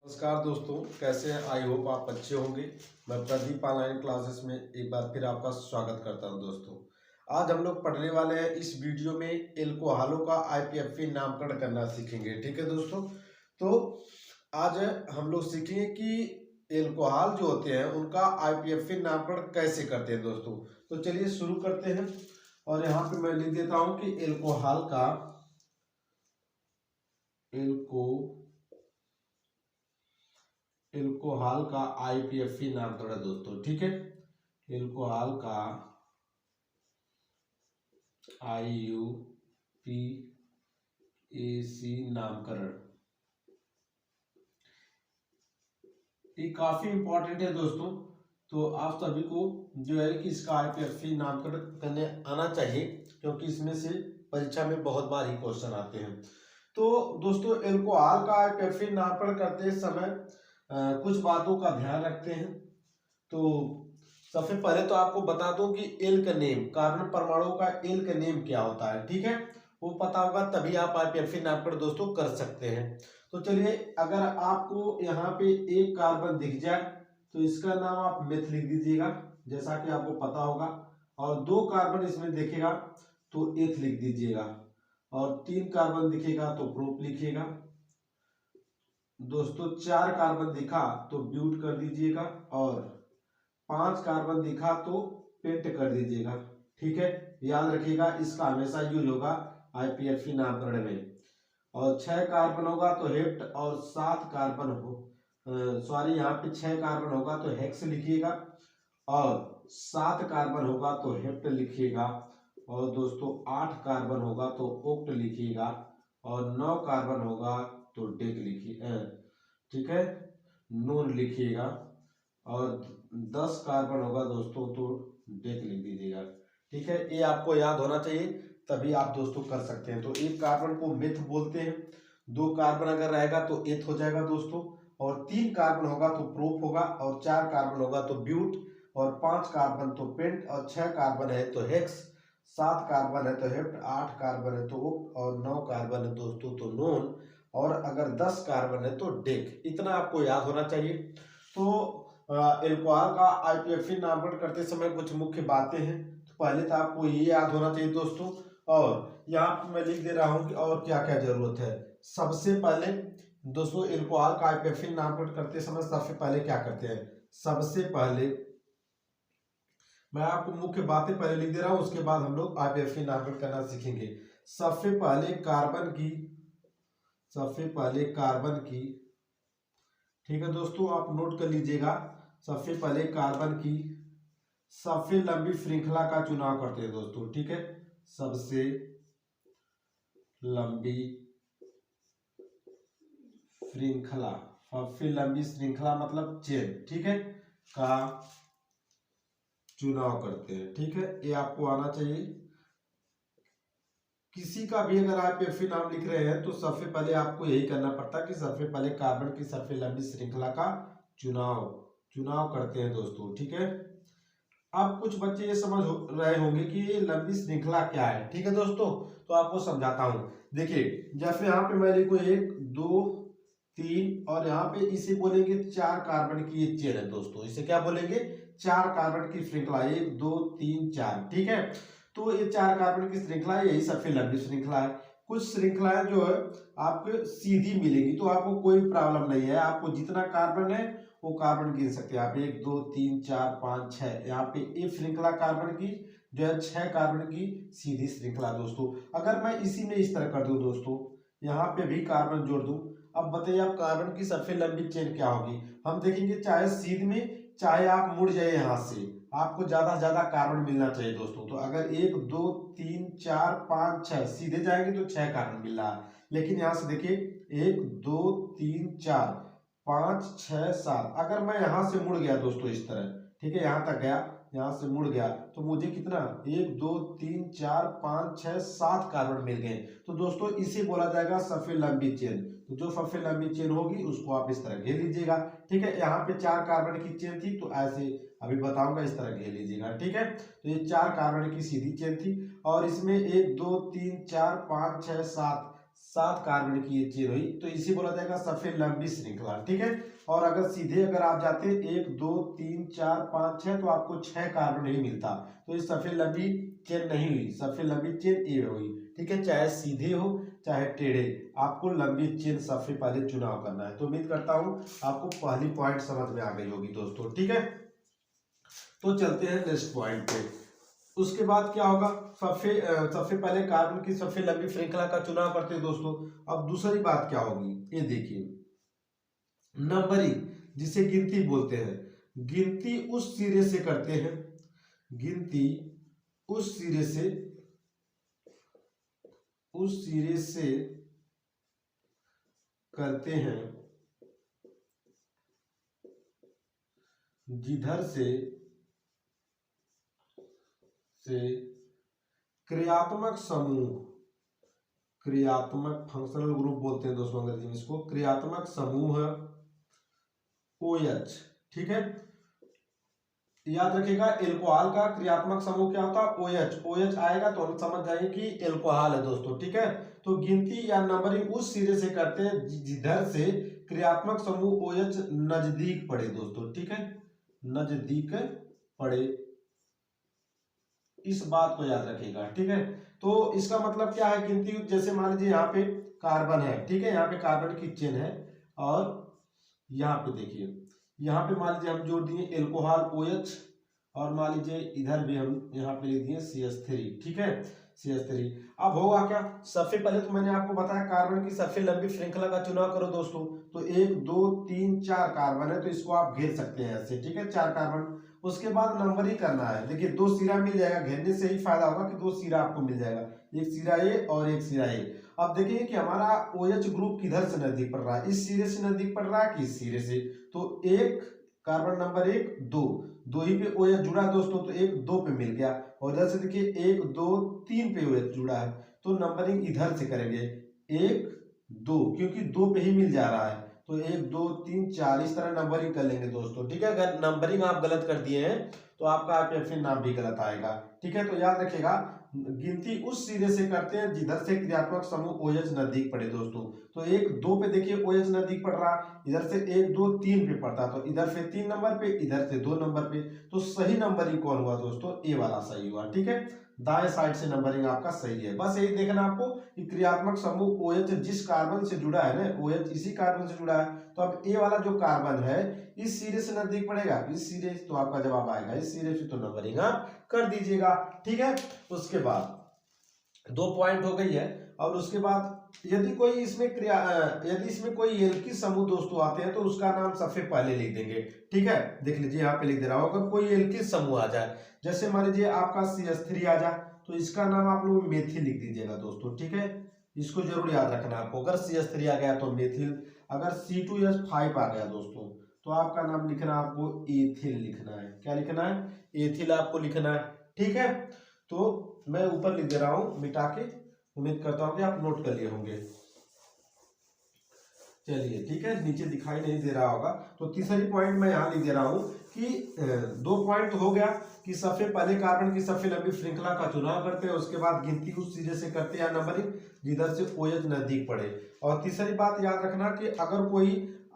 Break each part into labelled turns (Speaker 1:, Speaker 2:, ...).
Speaker 1: नमस्कार दोस्तों, कैसे हैं? आई होप आप अच्छे होंगे। मैं प्रदीप ऑनलाइन क्लासेस में एक बार फिर आपका स्वागत करता हूं। दोस्तों, आज हम लोग पढ़ने वाले हैं इस वीडियो में एल्कोहलों का आईपीएफसी नामकरण करना सीखेंगे। ठीक है दोस्तों, तो आज हम लोग सीखेंगे कि एल्कोहल जो होते हैं उनका आईपीएफसी नामकरण कैसे करते हैं। दोस्तों, तो चलिए शुरू करते हैं। और यहाँ पे मैं लिख देता हूँ कि एल्कोहल का एल्कोहल का आईपीएफसी नामकरण है दोस्तों। ठीक है, एल्कोहल का आईयूपीएसी नामकरण ये काफी इंपॉर्टेंट है दोस्तों। तो आप सभी को जो है कि इसका आईपीएफसी नामकरण करने आना चाहिए, क्योंकि इसमें से परीक्षा में बहुत बार ही क्वेश्चन आते हैं। तो दोस्तों, एल्कोहल का आईपीएफसी नामकरण करते समय कुछ बातों का ध्यान रखते हैं। तो सबसे पहले तो आपको बता दूं कि एल का नेम, कार्बन परमाणु का एल का नेम क्या होता है। ठीक है, वो पता होगा तभी आप आईपीएफसी नामकरण दोस्तों कर सकते हैं। तो चलिए, अगर आपको यहाँ पे एक कार्बन दिख जाए तो इसका नाम आप मेथ लिख दीजिएगा, जैसा कि आपको पता होगा। और दो कार्बन इसमें दिखेगा तो एथ लिख दीजिएगा, और तीन कार्बन दिखेगा तो प्रोप लिखिएगा। दोस्तों, चार कार्बन दिखा तो ब्यूट कर दीजिएगा, और पांच कार्बन दिखा तो पेंट कर दीजिएगा। ठीक है, याद रखिएगा, इसका हमेशा यूज होगा आईपीएफसी नामकरण में। और छह कार्बन होगा तो हेप्ट, और सात कार्बन सॉरी यहाँ पे छह कार्बन होगा तो हेक्स लिखिएगा, और सात कार्बन होगा तो हेप्ट लिखिएगा, और दोस्तों आठ कार्बन होगा तो ओक्ट लिखिएगा, और नौ कार्बन होगा तो डेक लिखिए। ठीक है, नून लिखिएगा, और 10 कार्बन होगा दोस्तों तो डेक लिख दीजिएगा। ठीक है, ये आपको याद होना चाहिए, तभी आप दोस्तों कर सकते हैं। तो एक कार्बन को मेथ बोलते हैं, दो कार्बन अगर रहेगा तो एथ हो जाएगा दोस्तों, और तीन कार्बन होगा तो प्रोप होगा, और चार कार्बन होगा तो ब्यूट, और पांच कार्बन तो पेंट, और छह कार्बन है तो हेक्स, सात कार्बन है तो हेप्ट, आठ कार्बन है तो ओक्ट, और नौ कार्बन है दोस्तों तो नोन, और अगर 10 कार्बन है तो डेक। इतना आपको याद होना चाहिए। तो एल्कोहल का आईपीएफसी नामकरण करते समय कुछ मुख्य बातें हैं। तो पहले तो आपको ये याद होना चाहिए दोस्तों, और यहाँ पे मैं लिख दे रहा हूँ कि और क्या क्या जरूरत है। सबसे पहले दोस्तों, एल्कोहल का आईपीएफसी नामकरण करते समय सबसे पहले क्या करते हैं। सबसे पहले मैं आपको मुख्य बातें पहले लिख दे रहा हूँ, उसके बाद हम लोग आईपीएफसी नामकरण करना सीखेंगे। सबसे पहले कार्बन की ठीक है दोस्तों, आप नोट कर लीजिएगा। सबसे पहले कार्बन की सबसे लंबी श्रृंखला का चुनाव करते हैं दोस्तों। ठीक है, सबसे लंबी श्रृंखला मतलब चेन, ठीक है, का चुनाव करते हैं। ठीक है, ये आपको आना चाहिए। किसी का भी अगर आप आईपीएफसी नाम लिख रहे हैं तो सबसे पहले आपको यही करना पड़ता है कि सबसे पहले कार्बन की सबसे लंबी श्रृंखला का चुनाव करते हैं दोस्तों। ठीक है, अब कुछ बच्चे ये समझ रहे होंगे कि ये लंबी श्रृंखला क्या है। ठीक है दोस्तों, तो आपको समझाता हूं। देखिए, जैसे यहाँ पे मैं लिखूं 1 2 3, और यहाँ पे इसे बोलेंगे चार कार्बन की ये चेन है दोस्तों। इसे क्या बोलेंगे? चार कार्बन की श्रृंखला, 1 2 3 4। ठीक है, तो ये चार कार्बन की श्रृंखला यही सबसे लंबी श्रृंखला है। कुछ श्रृंखलाएं जो है आपको सीधी मिलेगी तो आपको कोई प्रॉब्लम नहीं है, आपको जितना कार्बन है वो कार्बन गिन सकते हैं आप। 1 2 3 4 5 6, यहाँ पे एक श्रृंखला कार्बन की जो है 6 कार्बन की सीधी श्रृंखला दोस्तों। अगर मैं इसी में इस तरह कर दूं दोस्तों, यहाँ पे भी कार्बन जोड़ दूं, अब बताइए आप कार्बन की सबसे लंबी चेन क्या होगी। हम देखेंगे, चाहे सीध में चाहे आप मुड़ जाए यहाँ से, आपको ज्यादा से ज्यादा कार्बन मिलना चाहिए दोस्तों। तो अगर 1 2 3 4 5 6 सीधे जाएंगे तो 6 कार्बन मिल रहा है, लेकिन यहाँ से देखिए 1 2 3 4 5 6 7, अगर मैं यहां से मुड़ गया दोस्तों इस तरह, ठीक है, यहां तक गया, यहां से मुड़ गया तो मुझे कितना 1 2 3 4 5 6 7 कार्बन मिल गए। तो दोस्तों इसे बोला जाएगा सबसे लंबी चेन। तो जो सबसे लंबी चेन होगी उसको आप इस तरह घेर लीजिएगा। ठीक है, यहाँ पे चार कार्बन की चेन थी तो ऐसे अभी बताऊंगा इस तरह घेर लीजिएगा। ठीक है, तो ये चार कार्बन की सीधी चेन थी, और इसमें 1 2 3 4 5 6 7 7 कार्बन की ये चेन हुई, तो इसे बोला जाएगा सफेद लंबी श्रृंखला। ठीक है, और अगर सीधे अगर आप जाते 1 2 3 4 5 6 तो आपको 6 कार्बन नहीं मिलता, तो ये सफेद लंबी चेन नहीं हुई, सफेद लंबी चेन ए हुई। ठीक है, चाहे सीधे हो चाहे टेढ़े, आपको लंबी चेन सबसे पहले चुनाव करना है। तो उम्मीद करता हूं आपको पहली पॉइंट समझ में आ गई होगी दोस्तों। ठीक है, तो चलते हैं नेक्स्ट पॉइंट पे। उसके बाद क्या होगा, सबसे पहले कार्बन की सबसे लंबी श्रृंखला का चुनाव करते हैं दोस्तों। अब दूसरी बात क्या होगी, ये देखिए, नंबरिंग, जिसे गिनती बोलते हैं। गिनती उस सिरे से करते हैं, गिनती उस सिरे से करते हैं जिधर से क्रियात्मक समूह, क्रियात्मक फंक्शनल ग्रुप बोलते हैं दोस्तों अंग्रेजी में इसको, क्रियात्मक समूह OH। ठीक है, याद रखिएगा, एल्कोहल का क्रियात्मक समूह क्या होता है, OH। OH आएगा तो हम समझ जाएंगे कि एल्कोहल है दोस्तों। ठीक है, तो गिनती या नंबरिंग उस सिरे से करते हैं जिधर से क्रियात्मक समूह OH नजदीक पड़े दोस्तों। ठीक है, नजदीक पड़े, इस बात को याद रखिएगा। ठीक है, तो इसका मतलब क्या है, गिनती जैसे मान लीजिए यहाँ पे कार्बन है। ठीक है, यहाँ पे कार्बन की चेन है, और यहाँ पे देखिए, यहाँ पे मान लीजिए हम जोड़ दिए एल्कोहल OH, और मान लीजिए इधर भी हम यहाँ पे लिख दिए CH3। ठीक है, CH3। अब होगा क्या, सबसे पहले तो मैंने आपको बताया कार्बन की सबसे लंबी श्रृंखला का चुनाव करो दोस्तों। तो 1 2 3 4 कार्बन है, तो इसको आप घेर सकते हैं ऐसे। ठीक है, 4 कार्बन। उसके बाद नंबरिंग करना है। देखिए 2 सिरा मिल जाएगा, घेरने से ही फायदा होगा कि 2 सिरा आपको मिल जाएगा, एक सिरा ए और एक सिरा ए। अब देखिए कि हमारा OH ग्रुप किधर से नजदीक पड़ रहा है, इस सिरे से नजदीक पड़ रहा है कि इस सिरे से। तो एक कार्बन नंबर 1 2 ही पे OH जुड़ा है दोस्तों, तो 1 2 पे मिल गया, और इधर से देखिए 1 2 3 पे OH जुड़ा है, तो नंबरिंग इधर से करेंगे 1 2, क्योंकि 2 पे ही मिल जा रहा है, तो 1 2 3 4 इस तरह नंबरिंग कर लेंगे दोस्तों। ठीक है, अगर नंबरिंग आप गलत कर दिए हैं तो आपका IPFN नाम भी गलत आएगा। ठीक है, तो याद रखिएगा, गिनती उस सिरे से करते हैं जिधर से क्रियात्मक समूह OH नजदीक पड़े दोस्तों। तो 1 2 पे देखिए OH नजदीक पड़ रहा, इधर से 1 2 3 पे पड़ता, तो इधर से 3 नंबर पे, इधर से 2 नंबर पे, तो सही नंबरिंग कौन हुआ दोस्तों, ए वाला सही हुआ। ठीक है, दाएं साइड से नंबरिंग आपका सही है। बस यही देखना आपको कि क्रियात्मक समूह OH जिस कार्बन से जुड़ा है ना, OH इसी कार्बन से जुड़ा है, तो अब ए वाला जो कार्बन है इस सिरे से नजदीक पड़ेगा, इस सिरे, तो आपका जवाब आएगा इस सिरे से, तो नंबरिंग आप कर दीजिएगा। ठीक है, उसके बाद 2 पॉइंट हो गई है। और उसके बाद यदि इसमें कोई एल्किल समूह दोस्तों आते हैं तो उसका नाम सबसे पहले लिख देंगे। ठीक है, देख लीजिए यहाँ पे लिख दे रहा हूं, अगर कोई एल्किल समूह आ जाए, जैसे मान लीजिए आपका CH3 आ जाए, तो इसका नाम आप लोग मेथिल लिख दीजिएगा दोस्तों। ठीक है, इसको जरूर याद रखना आपको, अगर CH3 आ गया तो मेथिल, अगर C2H5 आ गया दोस्तों तो आपका नाम लिखना, आपको एथिल लिखना है। क्या लिखना है, एथिल आपको लिखना है। ठीक है, तो मैं ऊपर लिख दे रहा हूं मिटा के, उम्मीद करता हूं कि आप नोट कर लिए होंगे। चलिए ठीक है, नीचे दिखाई नहीं दे रहा होगा, तो तीसरी पॉइंट मैं यहाँ लिख दे रहा हूं कि 2 पॉइंट हो गया कि सबसे पहले कार्बन की सबसे लंबी श्रृंखला का चुनाव करते हैं, उसके बाद गिनती उस सिरे से करते हैं नंबरिंग जिधर से OH नजदीक पड़े। और तीसरी बात याद रखना कि अगर कोई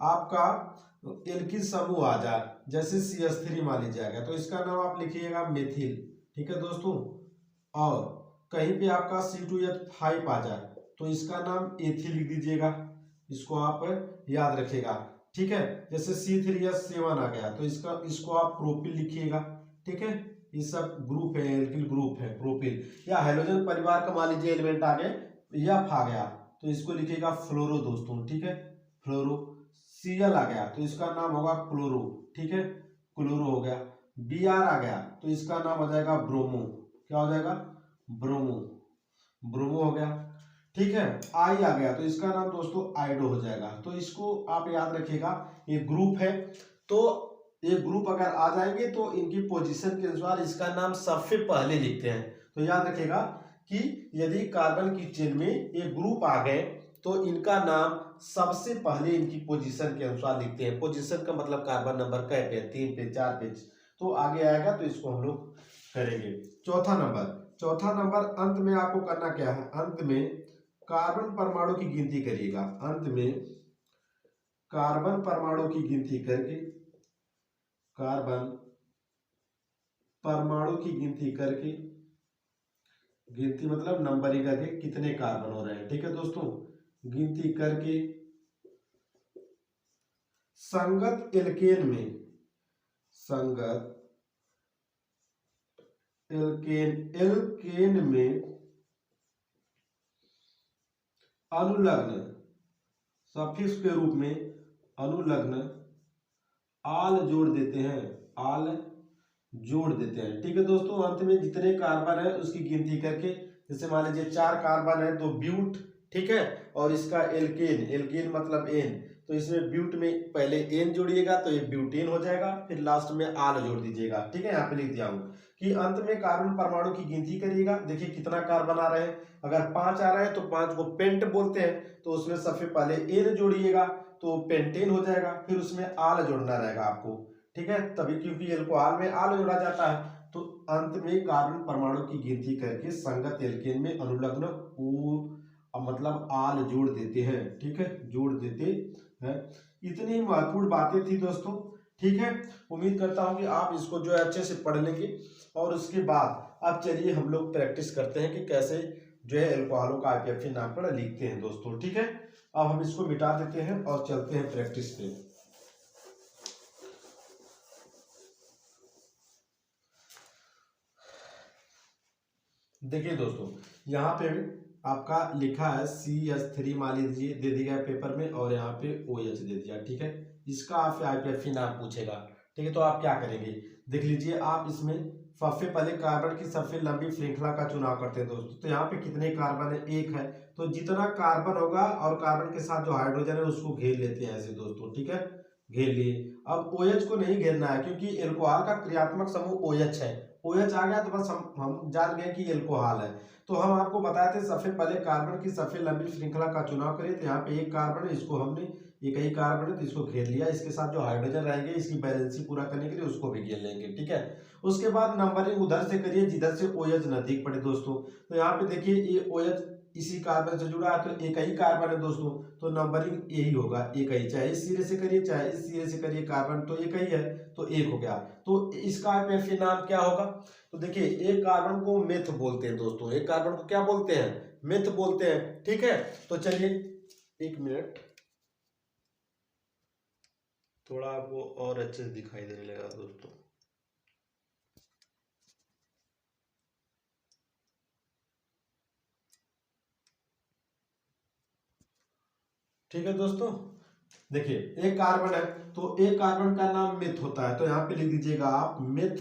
Speaker 1: आपका एल्किल समूह आ जाए, जैसे CH3 मान लीजिए गया, तो इसका नाम आप लिखिएगा मेथिल। ठीक है दोस्तों, और कहीं पे आपका C2H5 आ जाए तो इसका नाम एथिल लिख दीजिएगा, इसको आप याद रखिएगा। ठीक है, जैसे C3H7 आ गया तो इसको आप प्रोपिल लिखिएगा। ठीक है, ये सब ग्रुप है, एल्किल ग्रुप है प्रोपिल। या हाइड्रोजन परिवार का मान लीजिए एलिमेंट आ गए, F आ गया तो इसको लिखिएगा फ्लोरो दोस्तों। ठीक है, फ्लोरो। Cl आ गया तो इसका नाम होगा क्लोरो। ठीक है, क्लोरो हो गया। Br आ गया तो इसका नाम हो जाएगा ब्रोमो। क्या हो जाएगा, ब्रोमो, ब्रोमो हो गया। ठीक है, आई आ गया तो इसका नाम दोस्तों आइडो हो जाएगा। तो इसको आप याद रखिएगा, ये ग्रुप है, तो ये ग्रुप अगर आ जाएंगे तो इनकी पोजीशन के अनुसार इसका नाम सबसे पहले लिखते हैं। तो याद रखिएगा कि यदि कार्बन की चेन में ये ग्रुप आ गए तो इनका नाम सबसे पहले इनकी पोजीशन के अनुसार लिखते हैं। पोजीशन का मतलब कार्बन नंबर कै पे, 3 पे 4 पे, तो आगे आएगा, तो इसको हम लोग करेंगे। चौथा नंबर अंत में आपको करना क्या है, अंत में कार्बन परमाणु की गिनती करिएगा। अंत में कार्बन परमाणु की गिनती करके, कार्बन परमाणु की गिनती करके, गिनती मतलब नंबरिंग करके कितने कार्बन हो रहे हैं, ठीक है दोस्तों, गिनती करके संगत एल्केन में, संगत एल्केन में अनुलग्न सफिक्स के रूप में अनुलग्न आल जोड़ देते हैं, आल जोड़ देते हैं, ठीक है दोस्तों। अंत में जितने कार्बन है उसकी गिनती करके, जैसे मान लीजिए 4 कार्बन है तो ब्यूट, ठीक है, और इसका एल्केन, एल्केन मतलब एन, तो इसमें ब्यूट में पहले एन जोड़िएगा तो ये ब्यूटेन हो जाएगा, फिर लास्ट में आल जोड़ दीजिएगा, ठीक है। यहाँ पे लिख दिया हूं कि अंत में कार्बन परमाणु की गिनती करिएगा। देखिए कितना कार्बन आ रहे हैं, अगर 5 आ रहे हैं तो 5 को पेंट बोलते हैं, तो उसमें सबसे पहले एन जोड़िएगा तो पेंटेन हो जाएगा, फिर उसमें आल जोड़ना रहेगा आपको, ठीक है, तभी, क्योंकि एल्कोहल में आल जोड़ा जाता है। तो अंत में कार्बन परमाणु की गिनती करके संगत एल्केन में अनुलग्न ओ मतलब आल जोड़ देते हैं, ठीक है, जोड़ देते हैं। इतनी महत्वपूर्ण बातें थी दोस्तों, ठीक है। उम्मीद करता हूं कि आप इसको जो है अच्छे से पढ़ लेंगे, और उसके बाद अब चलिए हम लोग प्रैक्टिस करते हैं कि कैसे जो है एल्कोहलों का IPFC नामकरण लिखते हैं दोस्तों, ठीक है। अब हम इसको मिटा देते हैं और चलते हैं प्रैक्टिस पे। देखिए दोस्तों, यहाँ पे आपका लिखा है CH3 मान लीजिए दे दिया है पेपर में, और यहाँ पे OH दे दिया, ठीक है। इसका आपसे IPFC नाम पूछेगा, ठीक है, तो आप क्या करेंगे, देख लीजिए। आप इसमें सबसे पहले कार्बन की सबसे लंबी श्रृंखला का चुनाव करते हैं दोस्तों। तो यहाँ पे कितने कार्बन है, 1 है, तो जितना कार्बन होगा और कार्बन के साथ जो हाइड्रोजन है उसको घेर लेते हैं ऐसे दोस्तों, ठीक है, घेर लिए। अब OH को नहीं घेरना है, क्योंकि एल्कोहल का क्रियात्मक समूह OH है। OH आ गया तो बस हम जान गए कि एल्कोहल है। तो हम आपको बताए थे सबसे पहले कार्बन की सबसे लंबी श्रृंखला का चुनाव करिए। तो यहाँ पे 1 कार्बन है, इसको हमने एक ही कार्बन है तो इसको घेर लिया, इसके साथ जो हाइड्रोजन रहेंगे इसकी बैलेंसी पूरा करने के लिए उसको भी घेर लेंगे, ठीक है। उसके बाद नंबरिंग उधर से करिए जिधर से OH नजदीक पड़े दोस्तों। तो यहाँ पे देखिए ये OH इसी कार्बन से जुड़ा है, तो एक ही कार्बन है दोस्तों, तो नंबरिंग यही होगा, एक ही, चाहे इस सिरे से करिए चाहे इस सिरे से करिए, कार्बन तो एक ही है तो 1 हो गया। तो इसका IPFC नाम क्या होगा, तो देखिए एक कार्बन को मेथ बोलते हैं दोस्तों, एक कार्बन को क्या बोलते हैं, मेथ बोलते हैं, ठीक है। तो चलिए 1 मिनट, थोड़ा आपको और अच्छे से दिखाई देने लगा दोस्तों। ठीक है दोस्तों, देखिए एक कार्बन है तो एक कार्बन का नाम मेथ होता है, तो यहाँ पे लिख दीजिएगा आप मेथ,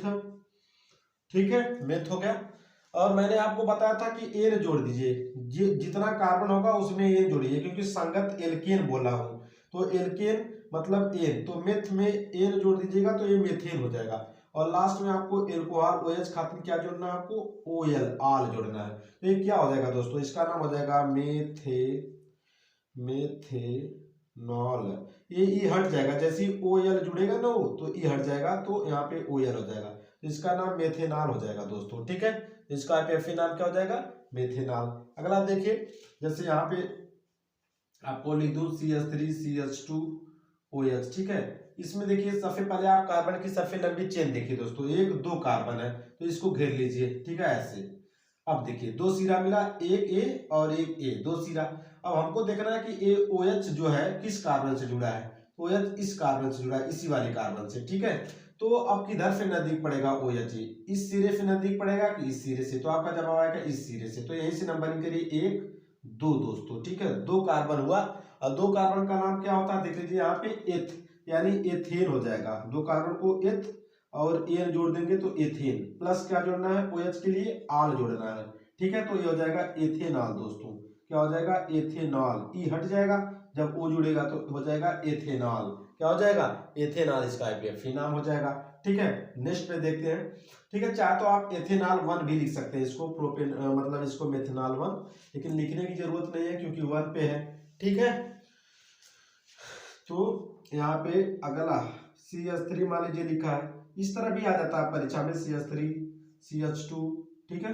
Speaker 1: ठीक है, मेथ हो गया। और मैंने आपको बताया था कि एन जोड़ दीजिए, जितना कार्बन होगा उसमें एन जोड़िए, क्योंकि संगत एल्केन बोला हूं, तो एल्केन मतलब एन, तो मेथ में एन जोड़ दीजिएगा तो ये मेथेन हो जाएगा। और लास्ट में आपको एल्कोहल OH खातिर क्या जोड़ना है, आपको OL आल जोड़ना है। तो ये क्या हो जाएगा दोस्तों, इसका नाम हो जाएगा मेथेनॉल। ये ई हट जाएगा, जैसे ही OL जुड़ेगा ना वो, तो ई हट जाएगा तो यहाँ पे OL हो जाएगा, तो इसका नाम मेथेनॉल हो जाएगा दोस्तों, ठीक है। इसका IPFC नाम क्या हो जाएगा, मेथेनॉल। अगला देखिए, जैसे यहाँ पे आपको लिख दूं CH3CH2OH, ठीक है। इसमें देखिए सबसे पहले आप कार्बन की सबसे लंबी चेन देखिए दोस्तों, 1-2 कार्बन है तो इसको घेर लीजिए, ठीक है, ऐसे। अब देखिए 2 सिरा मिला, एक A और एक A, 2 सिरा। अब हमको देखना है कि OH जो है किस कार्बन से जुड़ा है, OH इस कार्बन से जुड़ा है, इसी वाले कार्बन से, ठीक है। तो अब किधर से नजदीक पड़ेगा OH, इस सिरे से नजदीक पड़ेगा कि इस सिरे से, तो आपका जवाब आएगा इस सिरे से। तो यहीं से नंबरिंग करिए 1-2 दोस्तों, ठीक है, 2 कार्बन हुआ। और 2 कार्बन का नाम क्या होता है, देख लीजिए यहाँ पे एथ, यानी एथेन हो जाएगा। 2 कार्बन को एथ और एन जोड़ देंगे तो एथेन, प्लस क्या जोड़ना है, OH के लिए आल जोड़ना है, ठीक है। तो ये हो जाएगा एथेनॉल दोस्तों, क्या हो जाएगा, एथेनॉल, ई हट जाएगा, जब O जुड़ेगा तो हो जाएगा एथेनॉल, क्या हो जाएगा, एथेनॉल, इसका IPFC नाम हो जाएगा, ठीक है। नेक्स्ट पे देखते हैं, ठीक है। चाहे तो आप एथेनॉल 1 भी लिख सकते हैं, इसको प्रोपेन मतलब इसको मेथनॉल 1, लेकिन लिखने की जरूरत नहीं है क्योंकि 1 पे है, ठीक है। तो यहाँ पे अगला CH3 मान लीजिए लिखा है, इस तरह भी आ जाता है परीक्षा में, CH3 CH2, ठीक है,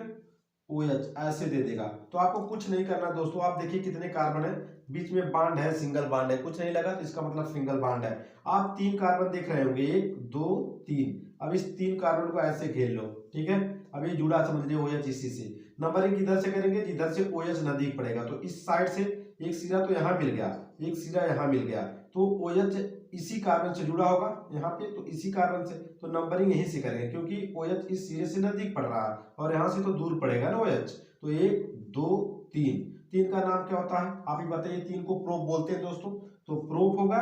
Speaker 1: OH ऐसे दे देगा। तो आपको कुछ नहीं करना दोस्तों, आप देखिए कितने कार्बन है, बीच में बांड है, सिंगल बांड है, कुछ नहीं लगा तो इसका मतलब सिंगल बांड है। आप 3 कार्बन देख रहे होंगे, 1 2 3। अब इस 3 कार्बन को ऐसे घेर लो, ठीक है। अब ये जुड़ा समझ लीजिए OH इसी से। नंबरिंग किधर से करेंगे, जिधर से OH नजदीक पड़ेगा। तो इस साइड से एक सिरा तो यहाँ मिल गया, एक सिरा यहाँ मिल गया, तो OH इसी कार्बन से जुड़ा होगा यहाँ पे, तो इसी कार्बन से, तो नंबरिंग यहीं से करेंगे क्योंकि OH इस सिरे से नजदीक पड़ रहा है और यहाँ से तो दूर पड़ेगा ना OH। तो 1 2 3, 3 का नाम क्या होता है आप ही बताइए। 3 को प्रोप बोलते हैं दोस्तों, तो प्रोप होगा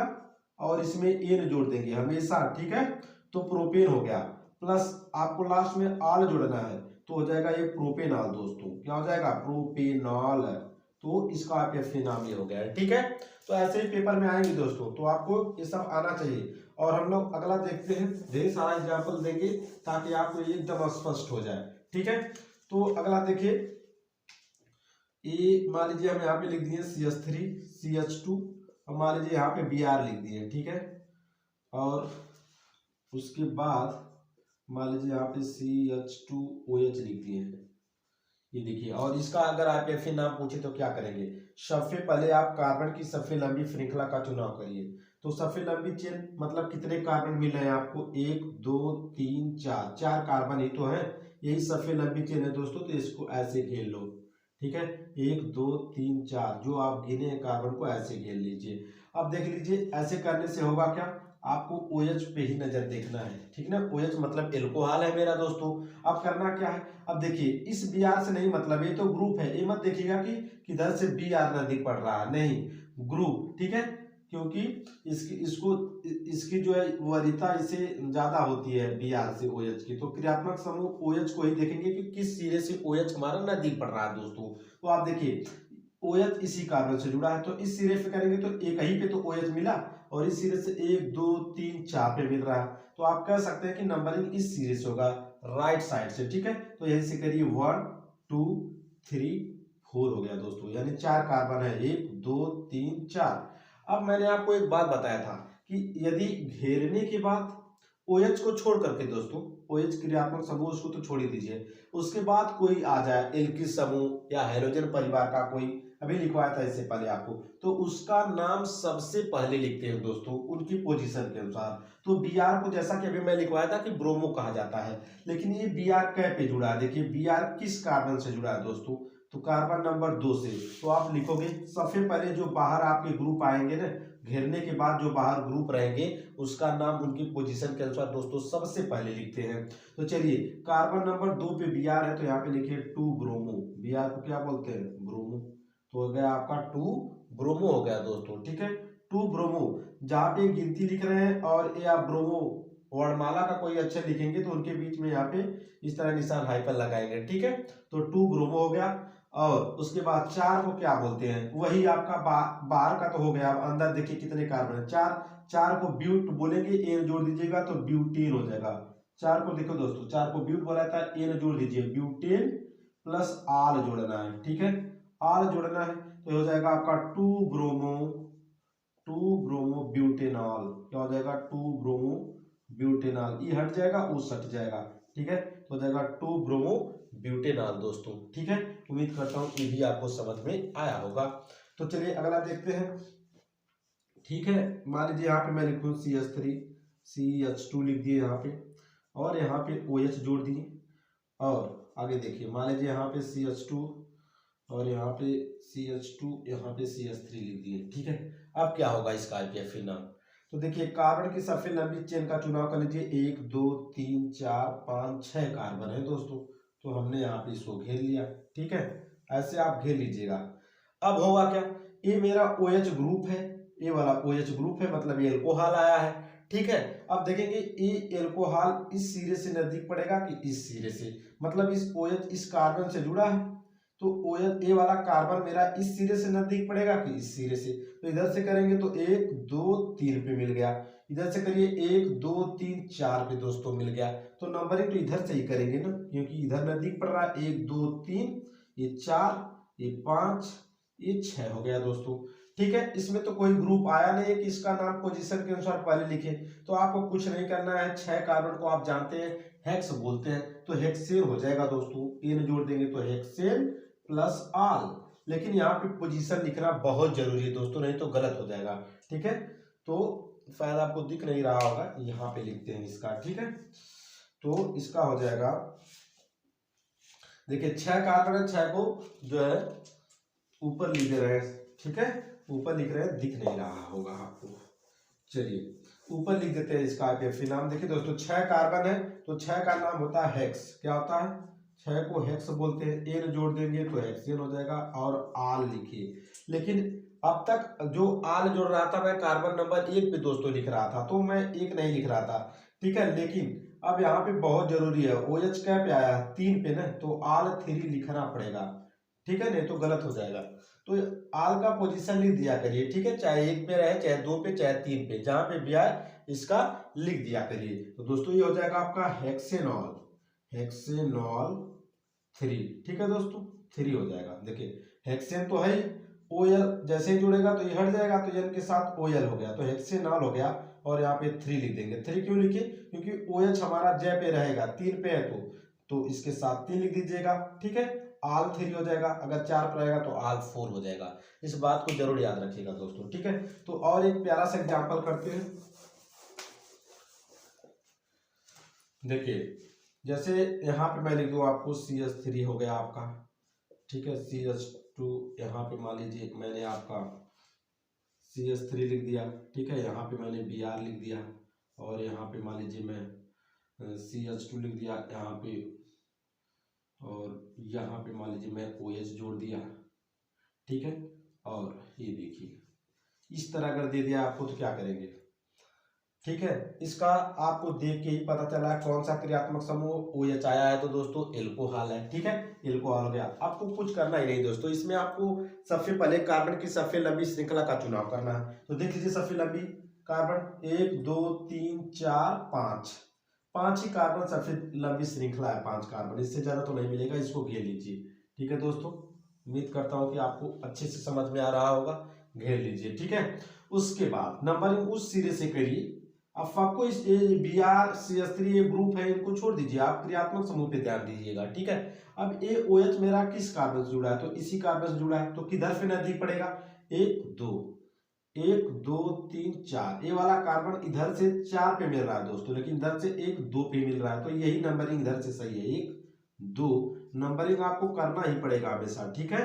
Speaker 1: और इसमें एन जोड़ देंगे हमेशा, ठीक है। तो प्रोपेन हो गया, प्लस आपको लास्ट में आल जोड़ना है, तो हो जाएगा ये प्रोपेनॉल दोस्तों। क्या हो जाएगा, प्रोपेनॉल। तो इसका आप नाम ये हो गया है, ठीक है। तो ऐसे ही पेपर में आएंगे दोस्तों, तो आपको ये सब आना चाहिए। और हम लोग अगला देखते हैं, ढेर सारा एग्जाम्पल देंगे ताकि आपको एकदम स्पष्ट हो जाए, ठीक है। तो अगला देखिए, ये मान लीजिए हम यहाँ पे लिख दिए CH3 CH2, और मान लीजिए यहाँ पे Br लिख दिए, ठीक है। और उसके बाद मान लीजिए यहाँ पे CH2OH लिख दिए हैं, ये देखिए। और इसका अगर आप फिर नाम पूछे तो क्या करेंगे, सबसे पहले आप कार्बन की सबसे लंबी श्रृंखला का चुनाव करिए। तो सबसे लंबी चेन मतलब कितने कार्बन मिल रहे हैं आपको, 1 2 3 4, 4 कार्बन ही तो है, यही सबसे लंबी चेन है दोस्तों। तो इसको ऐसे घेर लो, ठीक है। 1 2 3 4 जो आप गिने हैं कार्बन को ऐसे घेर लीजिए। अब देख लीजिए ऐसे करने से होगा क्या, आपको OH पे ही नजर देखना है, ठीक ना। OH मतलब एल्कोहल है मेरा दोस्तों। अब करना क्या है, अब देखिए इस Br से नहीं मतलब, ये तो ग्रुप है, ये मत देखिएगा कि किधर से Br नजदीक पड़ रहा है, नहीं, ग्रुप, ठीक है। क्योंकि इसकी जो है वरीयता इससे ज्यादा होती है Br से OH की। तो क्रियात्मक समूह OH को ही देखेंगे कि किस सिरे से OH हमारा नजदीक पड़ रहा है दोस्तों। तो आप देखिए OH इसी कार्बन से जुड़ा है, तो इस सिरे पे करेंगे तो एक ही पे तो OH मिला, और इस सिरे से 1 2 3 4 पे मिल रहा है। तो आप कह सकते हैं कि नंबरिंग इस सिरे से होगा, राइट साइड से, ठीक है। तो यहीं से करिए 1 2 3 4 हो गया दोस्तों, यानी 4 कार्बन है, 1 2 3 4। अब मैंने आपको एक बात बताया था कि यदि घेरने के बाद OH को छोड़ करके दोस्तों, OH क्रियात्मक समूह उसको तो छोड़ ही दीजिए, उसके बाद कोई आ जाए एल्किल समूह या हाइड्रोजन परिवार का कोई, अभी लिखवाया था इससे पहले आपको, तो उसका नाम सबसे पहले लिखते हैं दोस्तों उनकी पोजीशन के अनुसार। तो Br को जैसा कि अभी मैं लिखवाया था कि ब्रोमो कहा जाता है, लेकिन ये Br कै पे जुड़ा है, देखिए Br किस कार्बन से जुड़ा है दोस्तों, तो कार्बन नंबर 2 से। तो आप लिखोगे सबसे पहले जो बाहर आपके ग्रुप आएंगे ना, घेरने के बाद जो बाहर ग्रुप रहेंगे उसका नाम उनकी पोजीशन के अनुसार दोस्तों सबसे पहले लिखते हैं। तो चलिए कार्बन नंबर 2 पे Br है, तो यहाँ पे लिखिए 2 ब्रोमो। Br को क्या बोलते हैं, ब्रोमो। तो हो गया आपका 2 ब्रोमो हो गया दोस्तों, ठीक है। 2 ब्रोमो, जहाँ पे गिनती लिख रहे हैं और ये आप ब्रोमो वर्णमाला का कोई अक्षर लिखेंगे तो उनके बीच में यहाँ पे इस तरह निशान हाइफन लगाएंगे, ठीक है। तो 2 ब्रोमो हो गया। और उसके बाद 4 को क्या बोलते हैं, वही आपका बाहर का तो हो गया। अब अंदर देखिए कितने कार्बन है, 4, 4 को ब्यूट बोलेंगे, एन जोड़ दीजिएगा तो ब्यूटेन हो जाएगा। 4 को देखो दोस्तों, 4 को ब्यूट बोला था, एन जोड़ दीजिए, ब्यूटेन प्लस आल जोड़ना है, ठीक है, आल जोड़ना है। तो हो जाएगा आपका 2 ब्रोमो ब्यूटेनॉल। क्या हो जाएगा, 2 ब्रोमो ब्यूटेनॉल, ये हट जाएगा वो सट जाएगा, ठीक है। तो हो जाएगा 2 ब्रोमो ब्यूटेनॉल दोस्तों, ठीक है। उम्मीद करता हूँ ये भी आपको समझ में आया होगा। तो चलिए अगला देखते हैं, ठीक है। मान लीजिए यहाँ पे मैं लिखूँ CH3 CH2 लिख दिए यहाँ पे, और यहाँ पे OH जोड़ दिए। और आगे देखिए मान लीजिए यहाँ पे CH2 और यहाँ पे CH2, यहाँ पे CH3 लिख दिए, ठीक है। अब क्या होगा इसका IPF नाम, तो देखिए कार्बन की सबसे लंबी चेन का चुनाव कर लीजिए, 1 2 3 4 5 6 कार्बन है दोस्तों। तो हमने यहाँ पे इसको घेर लिया, ठीक है, ऐसे आप घेर लीजिएगा। अब होगा क्या, ये मेरा OH ग्रुप है, ये वाला OH ग्रुप है, मतलब ये एल्कोहल आया है, ठीक है। अब देखेंगे ये एल्कोहल इस सिरे से नजदीक पड़ेगा कि इस सिरे से, मतलब इस OH इस कार्बन से जुड़ा है, तो OH ये वाला कार्बन मेरा इस सिरे से नजदीक पड़ेगा कि इस सिरे से। तो इधर से करेंगे तो 1 2 3 पे मिल गया, इधर से करिए 1 2 3 4 पे दोस्तों मिल गया। तो नंबरिंग तो इधर से ही करेंगे ना, क्योंकि इधर नजदीक पड़ रहा है, 1 2 3, ये 4, ये 5, ये 6 हो गया दोस्तों, ठीक है, इसमें तो कोई ग्रुप आया नहीं है कि इसका नाम पोजीशन के अनुसार पहले लिखे। तो आपको कुछ नहीं करना है, 6 कार्बन को आप जानते हैं हेक्स बोलते हैं, तो हेक्सेन हो जाएगा दोस्तों, एन जोड़ देंगे तो हेक्सेन प्लस आल। लेकिन यहाँ पे पोजीशन लिखना बहुत जरूरी है दोस्तों, नहीं तो गलत हो जाएगा। ठीक है, तो शायद आपको दिख नहीं रहा होगा, यहाँ पे लिखते हैं इसका। ठीक है, तो इसका हो जाएगा, देखिए 6 कार्बन है, 6 को जो है ऊपर लिख रहे हैं। ठीक है, ऊपर लिख रहे हैं, दिख नहीं रहा होगा आपको, चलिए ऊपर लिख देते हैं इसका आईपीएफसी नाम। देखिए दोस्तों 6 कार्बन है तो 6 का नाम होता है हेक्स। क्या होता है, 6 को हेक्स बोलते हैं, एन जोड़ देंगे तो हेक्सेन हो जाएगा। और आल लिखिए, लेकिन अब तक जो आल जोड़ रहा था मैं कार्बन नंबर 1 पे दोस्तों लिख रहा था, तो मैं 1 नहीं लिख रहा था। ठीक है, लेकिन अब यहाँ पे बहुत जरूरी है, OH क्या पे आया है, 3 पे ना, तो आल 3 लिखना पड़ेगा। ठीक है, नहीं तो गलत हो जाएगा। तो आल का पोजीशन लिख दिया करिए। ठीक है, चाहे 1 पे रहे, चाहे 2 पे, चाहे 3 पे, जहां पे भी आए इसका लिख दिया करिए। तो दोस्तों ये हो जाएगा आपका हेक्सेनॉल, हेक्सेनॉल 3। ठीक है दोस्तों, 3 हो जाएगा। देखिए हेक्सेन तो है, ओएल जैसे ही जुड़ेगा तो ये हट जाएगा, तो एन के साथ ओएल हो गया, तो हेक्सेनॉल हो गया। और यहाँ पे 3 लिख देंगे। 3 क्यों लिखे, क्योंकि OH हमारा J पे रहेगा, 3 पे है तो इसके साथ 3 लिख दीजिएगा। ठीक है, आल 3 हो जाएगा, अगर 4 पर रहेगा तो आल 4 हो जाएगा। इस बात को जरूर याद रखिएगा दोस्तों। ठीक है, तो और एक प्यारा सा एग्जांपल करते हैं। देखिए जैसे यहाँ पे मैं लिख दूँ आपको CH3 हो गया आपका। ठीक है, CH2 यहाँ पे मान लीजिए मैंने आपका CH3 लिख दिया। ठीक है, यहाँ पे मैंने Br लिख दिया, और यहाँ पे मान लीजिए मैं CH2 लिख दिया यहाँ पे, और यहाँ पे मान लीजिए मैं OH जोड़ दिया। ठीक है, और ये देखिए इस तरह अगर दे दिया आपको तो क्या करेंगे। ठीक है, इसका आपको देख के ही पता चला है कौन सा क्रियात्मक समूह OH आया है, तो दोस्तों एल्कोहल है। ठीक है, एल्कोहल हो गया। आपको कुछ करना ही नहीं दोस्तों, इसमें आपको सबसे पहले कार्बन की सबसे लंबी श्रृंखला का चुनाव करना है। तो देख लीजिए सबसे लंबी कार्बन 1 2 3 4 5, 5 ही कार्बन सबसे लंबी श्रृंखला है, 5 कार्बन, इससे ज्यादा तो नहीं मिलेगा, इसको घेर लीजिए। ठीक है दोस्तों, उम्मीद करता हूँ कि आपको अच्छे से समझ में आ रहा होगा, घेर लीजिए। ठीक है, उसके बाद नंबरिंग उस सिरे से करिए। अब आपको इस BrCH3 ये ग्रुप है, इनको छोड़ दीजिए, आप क्रियात्मक समूह पे ध्यान दीजिएगा। ठीक है, अब OH मेरा किस कार्बन से जुड़ा है, तो इसी कार्बन से जुड़ा है, तो किधर से नजदीक पड़ेगा, 1 2 1 2 3 4, ये वाला कार्बन इधर से 4 पे मिल रहा है दोस्तों, लेकिन इधर से 1 2 पे मिल रहा है, तो यही नंबरिंग इधर से सही है, 1 2 नंबरिंग आपको करना ही पड़ेगा हमेशा। ठीक है,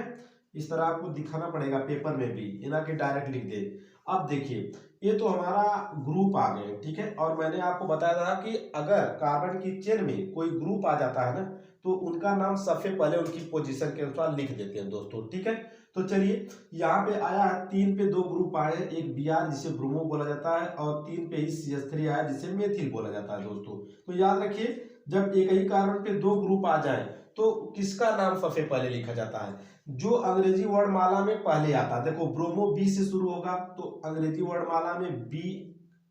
Speaker 1: इस तरह आपको दिखाना पड़ेगा पेपर में भी, इना के डायरेक्ट लिख दे। अब देखिए ये तो हमारा ग्रुप आ गए। ठीक है, और मैंने आपको बताया था कि अगर कार्बन की चेन में कोई ग्रुप आ जाता है ना, तो उनका नाम सबसे पहले उनकी पोजीशन के अनुसार लिख देते हैं दोस्तों। ठीक है, तो चलिए यहाँ पे आया है 3 पे 2 ग्रुप आए हैं, एक Br जिसे ब्रोमो बोला जाता है, और 3 पे ही CH3 आया जिसे मेथिल बोला जाता है दोस्तों। तो याद रखिए जब एक ही कार्बन पे 2 ग्रुप आ जाए तो किसका नाम सबसे पहले लिखा जाता है, जो अंग्रेजी वर्णमाला में पहले आता है। देखो ब्रोमो B से शुरू होगा, तो अंग्रेजी वर्णमाला में B,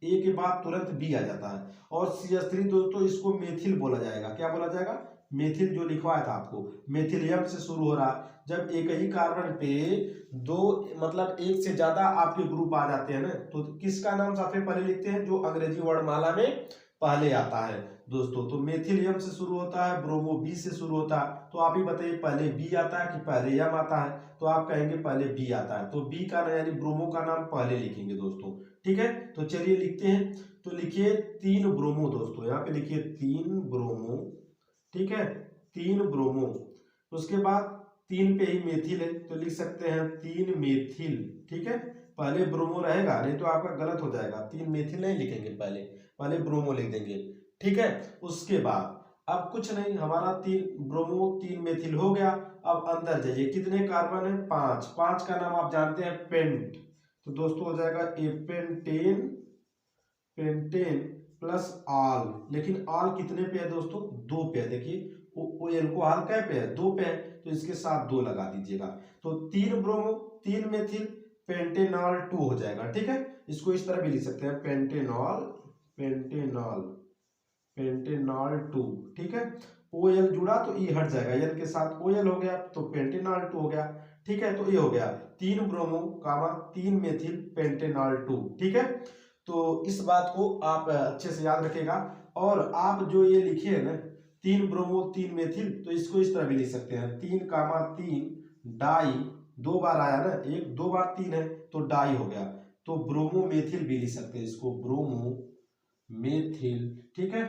Speaker 1: A के बाद तुरंत B आ जाता है। और CH3 दोस्तों इसको मेथिल बोला जाएगा। क्या बोला जाएगा, मेथिल, जो लिखवाया था आपको, मेथिलियम से शुरू हो रहा। जब एक ही कार्बन पे 2 मतलब 1 से ज्यादा आपके ग्रुप आ जाते हैं ना, तो किसका नाम सबसे पहले लिखते हैं, जो अंग्रेजी वर्णमाला में पहले आता है दोस्तों। तो मेथिलियम से शुरू होता है, ब्रोमो B से शुरू होता है, तो आप ही बताइए पहले B आता है कि पहले यम आता है, तो आप कहेंगे पहले B आता है, तो B का यानी ब्रोमो का नाम पहले लिखेंगे दोस्तों। ठीक है, तो चलिए लिखते हैं। तो लिखिए 3 ब्रोमो दोस्तों, यहाँ पे लिखिए 3 ब्रोमो। ठीक है, 3 ब्रोमो, उसके बाद 3 पे ही मेथिल है, तो लिख सकते हैं 3 मेथिल। ठीक है, पहले ब्रोमो रहेगा, नहीं तो आपका गलत हो जाएगा, 3 मेथिल नहीं लिखेंगे, पहले पहले ब्रोमो लिख देंगे। ठीक है, उसके बाद अब कुछ नहीं, हमारा 3 ब्रोमो 3 मेथिल हो गया। अब अंदर जाइए, कितने कार्बन है, 5, 5 का नाम आप जानते हैं पेंट, तो दोस्तों हो जाएगा ए पेंटेन, पेंटेन प्लस आल। लेकिन आल कितने पे है दोस्तों, 2 पे है। देखिए वो एल्कोहल कै पे है, 2 पे है, तो इसके साथ 2 लगा दीजिएगा, तो 3 ब्रोमो 3 मेथिल पेंटेनॉल 2 हो जाएगा। ठीक है, इसको इस तरह भी लिख सकते हैं, पेंटेनॉल, पेंटेनॉल, पेंटेनॉल 2। ठीक है, OL जुड़ा तो E हट जाएगा, L के साथ OL हो गया, तो पेंटेनॉल 2 हो गया। ठीक है, तो ये हो गया। 3 ब्रोमो कामा 3 मेथिल पेंटेनॉल 2। ठीक है, तो इस बात को आप अच्छे से याद रखेगा। और आप जो ये लिखे हैं ना 3 ब्रोमो 3 मेथिल, तो इसको इस तरह भी लिख सकते हैं 3 कामा 3 डाई, 2 बार आया ना, 1 2 बार 3 है तो डाई हो गया, तो ब्रोमो मेथिल भी लिख सकते हैं इसको, ब्रोमो मेथिल। ठीक है,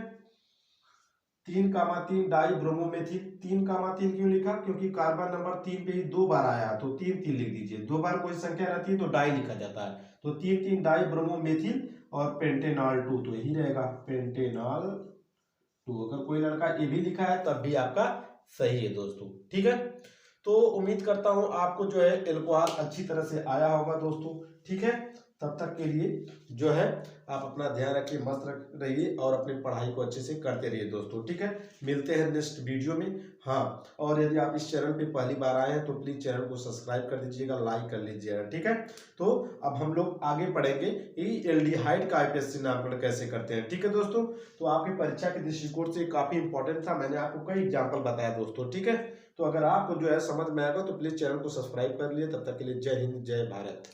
Speaker 1: 3 कामा 3 डाई ब्रोमो मेथिल। 3 कामा 3 क्यों लिखा, क्योंकि कार्बन नंबर 3 पे ही 2 बार आया, तो 3 3 लिख दीजिए, 2 बार कोई संख्या रहती है तो डाई लिखा जाता है, तो 3 3 डाई ब्रोमो मेथिल और पेंटेनॉल 2 तो यही रहेगा पेंटेनॉल 2। अगर कोई लड़का ये भी लिखा है तब भी आपका सही है दोस्तों। ठीक है, तो उम्मीद करता हूं आपको जो है एल्कोहल अच्छी तरह से आया होगा दोस्तों। ठीक है, तब तक के लिए जो है आप अपना ध्यान रखिए, मस्त रहिए और अपनी पढ़ाई को अच्छे से करते रहिए दोस्तों। ठीक है, मिलते हैं नेक्स्ट वीडियो में। हाँ, और यदि आप इस चैनल पे पहली बार आए हैं तो प्लीज चैनल को सब्सक्राइब कर दीजिएगा, लाइक कर लीजिएगा। ठीक है, तो अब हम लोग आगे पढ़ेंगे एल्डिहाइड का आईपीएससी नामकरण कैसे करते हैं। ठीक है दोस्तों, तो आपकी परीक्षा के दृष्टिकोण से काफी इंपॉर्टेंट था, मैंने आपको कई एग्जाम्पल बताया दोस्तों। ठीक है, तो अगर आपको जो है समझ में आएगा तो प्लीज चैनल को सब्सक्राइब कर लिए। तब तक के लिए जय हिंद, जय भारत।